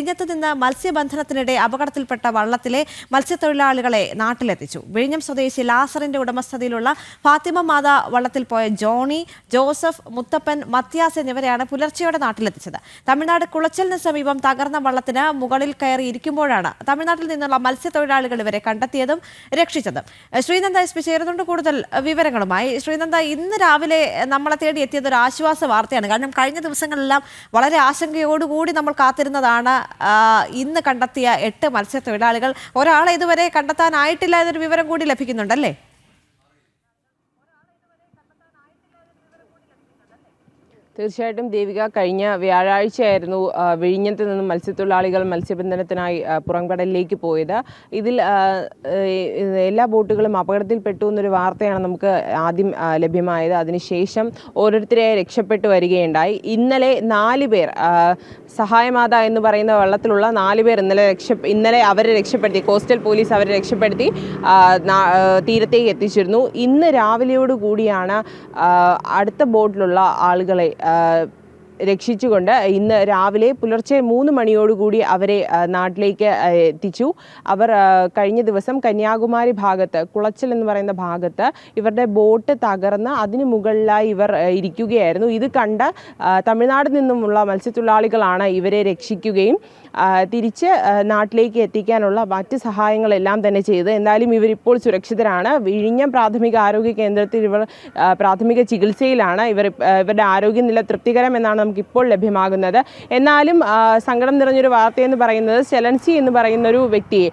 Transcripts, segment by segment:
വിഴിഞ്ഞത്ത് നിന്ന് മത്സ്യബന്ധനത്തിനിടെ അപകടത്തിൽപ്പെട്ട വള്ളത്തിലെ മത്സ്യത്തൊഴിലാളികളെ നാട്ടിലെത്തിച്ചു. വിഴിഞ്ഞം സ്വദേശി ലാസറിന്റെ ഉടമസ്ഥതയിലുള്ള ഫാത്തിമ മാത വള്ളത്തിൽ പോയ ജോണി, ജോസഫ്, മുത്തപ്പൻ, മത്യാസ് എന്നിവരെയാണ് പുലർച്ചെയോടെ നാട്ടിലെത്തിച്ചത്. തമിഴ്നാട് കുളച്ചലിന് സമീപം തകർന്ന വള്ളത്തിന് മുകളിൽ കയറി ഇരിക്കുമ്പോഴാണ് തമിഴ്നാട്ടിൽ നിന്നുള്ള മത്സ്യത്തൊഴിലാളികൾ ഇവരെ കണ്ടെത്തിയതും രക്ഷിച്ചതും. ശ്രീനന്ദ എസ് പി ചേരുന്നുണ്ട് കൂടുതൽ വിവരങ്ങളുമായി. ശ്രീനന്ദ, ഇന്ന് രാവിലെ നമ്മളെ തേടി എത്തിയത് ഒരു ആശ്വാസ വാർത്തയാണ്. കാരണം കഴിഞ്ഞ ദിവസങ്ങളെല്ലാം വളരെ ആശങ്കയോടുകൂടി നമ്മൾ കാത്തിരുന്നതാണ് ഇന്ന് കണ്ടെത്തിയ 8 മത്സ്യത്തൊഴിലാളികൾ. ഒരാളെ ഇതുവരെ കണ്ടെത്താനായിട്ടില്ല എന്നൊരു വിവരം കൂടി ലഭിക്കുന്നുണ്ടല്ലേ? തീർച്ചയായിട്ടും ദേവിക, കഴിഞ്ഞ വ്യാഴാഴ്ചയായിരുന്നു വിഴിഞ്ഞത്ത് നിന്നും മത്സ്യത്തൊഴിലാളികൾ മത്സ്യബന്ധനത്തിനായി പുറംകടലിലേക്ക് പോയത്. ഇതിൽ എല്ലാ ബോട്ടുകളും അപകടത്തിൽപ്പെട്ടു എന്നൊരു വാർത്തയാണ് നമുക്ക് ആദ്യം ലഭ്യമായത്. അതിനുശേഷം ഓരോരുത്തരെ രക്ഷപ്പെട്ടു വരികയുണ്ടായി. ഇന്നലെ 4 പേർ, സഹായമാത എന്ന് പറയുന്ന വള്ളത്തിലുള്ള 4 പേർ ഇന്നലെ അവരെ രക്ഷപ്പെടുത്തി, കോസ്റ്റൽ പോലീസ് അവരെ രക്ഷപ്പെടുത്തി തീരത്തേക്ക് എത്തിച്ചിരുന്നു. ഇന്ന് രാവിലെയോട് കൂടിയാണ് അടുത്ത ബോട്ടിലുള്ള ആളുകളെ രക്ഷിച്ചുകൊണ്ട് ഇന്ന് രാവിലെ പുലർച്ചെ 3 മണിയോടുകൂടി അവരെ നാട്ടിലേക്ക് എത്തിച്ചു. അവർ കഴിഞ്ഞ ദിവസം കന്യാകുമാരി ഭാഗത്ത്, കുളച്ചൽ എന്ന് പറയുന്ന ഭാഗത്ത് ഇവരുടെ ബോട്ട് തകർന്ന് അതിന് മുകളിലായി ഇവർ ഇരിക്കുകയായിരുന്നു. ഇത് കണ്ട തമിഴ്നാട്ടിൽ നിന്നുമുള്ള മത്സ്യത്തൊഴിലാളികളാണ് ഇവരെ രക്ഷിക്കുകയും തിരിച്ച് നാട്ടിലേക്ക് എത്തിക്കാനുള്ള മറ്റ് സഹായങ്ങളെല്ലാം തന്നെ ചെയ്ത്. എന്നാലും ഇവരിപ്പോൾ സുരക്ഷിതരാണ്. വിഴിഞ്ഞം പ്രാഥമിക ആരോഗ്യ കേന്ദ്രത്തിൽ ഇവർ പ്രാഥമിക ചികിത്സയിലാണ്. ഇവരുടെ ആരോഗ്യനില തൃപ്തികരം എന്നാണ് നമുക്കിപ്പോൾ ലഭ്യമാകുന്നത്. എന്നാലും സങ്കടം നിറഞ്ഞൊരു വാർത്തയെന്ന് പറയുന്നത് സെലൻസി എന്ന് പറയുന്നൊരു വ്യക്തിയെ,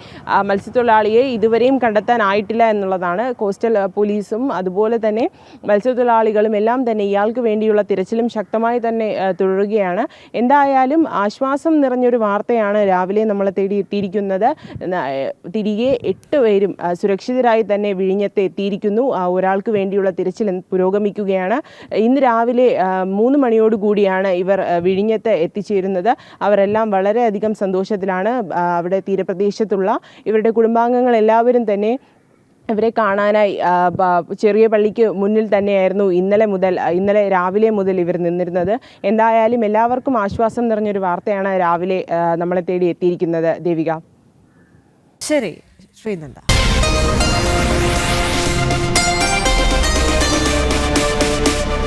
മത്സ്യത്തൊഴിലാളിയെ ഇതുവരെയും കണ്ടെത്താനായിട്ടില്ല എന്നുള്ളതാണ്. കോസ്റ്റൽ പോലീസും അതുപോലെ തന്നെ മത്സ്യത്തൊഴിലാളികളും എല്ലാം തന്നെ ഇയാൾക്ക് വേണ്ടിയുള്ള തിരച്ചിലും ശക്തമായി തന്നെ തുടരുകയാണ്. എന്തായാലും ആശ്വാസം നിറഞ്ഞൊരു വാർത്തയാണ് രാവിലെ നമ്മളെ തേടി എത്തിയിരിക്കുന്നത്. തിരികെ 8 പേരും സുരക്ഷിതരായി തന്നെ വിഴിഞ്ഞത്ത് എത്തിയിരിക്കുന്നു. ഒരാൾക്ക് വേണ്ടിയുള്ള തിരച്ചിൽ പുരോഗമിക്കുകയാണ്. ഇന്ന് രാവിലെ 3 മണിയോടുകൂടിയാണ് ഇവർ വിഴിഞ്ഞത്ത് എത്തിച്ചേരുന്നത്. അവരെല്ലാം വളരെയധികം സന്തോഷത്തിലാണ്. അവിടെ തീരപ്രദേശത്തുള്ള ഇവരുടെ കുടുംബാംഗങ്ങൾ എല്ലാവരും തന്നെ ഇവരെ കാണാനായി ചെറിയ പള്ളിക്ക് മുന്നിൽ തന്നെയായിരുന്നു ഇന്നലെ രാവിലെ മുതൽ ഇവർ നിന്നിരുന്നത്. എന്തായാലും എല്ലാവർക്കും ആശ്വാസം നിറഞ്ഞൊരു വാർത്തയാണ് രാവിലെ നമ്മളെ തേടി എത്തിയിരിക്കുന്നത് ദേവിക. ശരി ശ്രീനന്ദ.